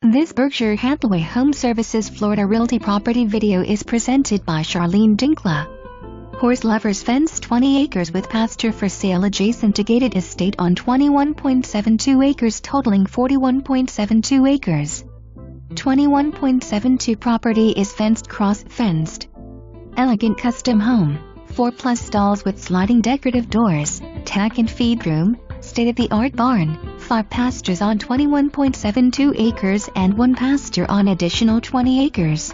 This Berkshire Hathaway HomeServices Florida Realty property video is presented by Charlene Dinkla. Horse lovers fence 20 acres with pasture for sale adjacent to gated estate on 21.72 acres totaling 41.72 acres. 21.72 property is fenced cross-fenced. Elegant custom home, 4+ stalls with sliding decorative doors, tack and feed room, state-of-the-art barn, 5 pastures on 21.72 acres and 1 pasture on additional 20 acres.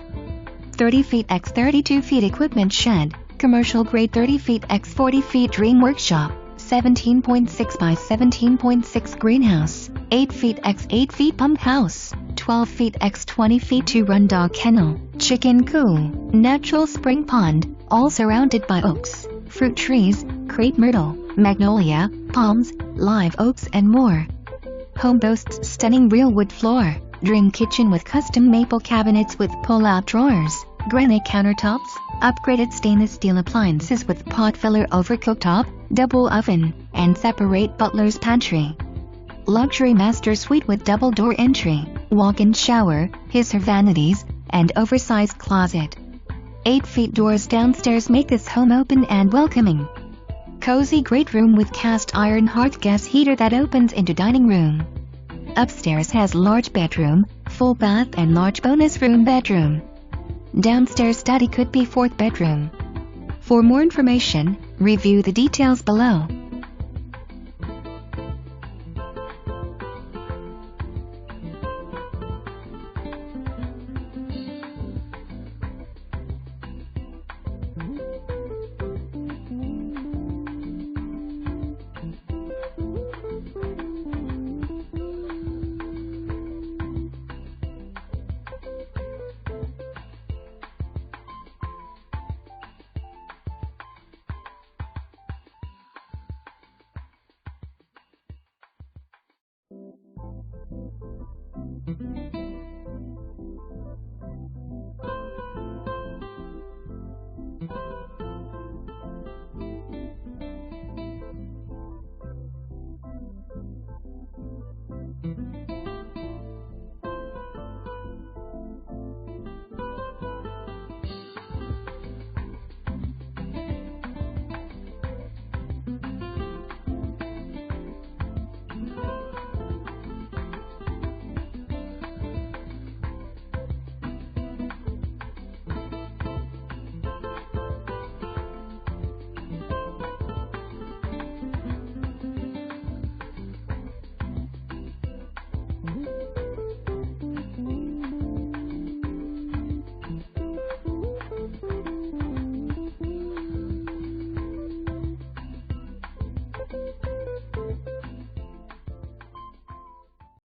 30 feet x 32 feet equipment shed, commercial grade 30 feet x 40 feet dream workshop, 17.6 by 17.6 greenhouse, 8 feet x 8 feet pump house, 12 feet x 20 feet 2-run dog kennel, chicken coop, natural spring pond, all surrounded by oaks, fruit trees, crepe myrtle, magnolia, palms, live oaks and more. Home boasts stunning real wood floor, dream kitchen with custom maple cabinets with pull-out drawers, granite countertops, upgraded stainless steel appliances with pot filler over cooktop, double oven, and separate butler's pantry. Luxury master suite with double door entry, walk-in shower, his/her vanities, and oversized closet. 8 feet doors downstairs make this home open and welcoming. Cozy great room with cast iron hearth gas heater that opens into dining room. Upstairs has large bedroom, full bath and large bonus room bedroom. Downstairs study could be 4th bedroom. For more information, review the details below.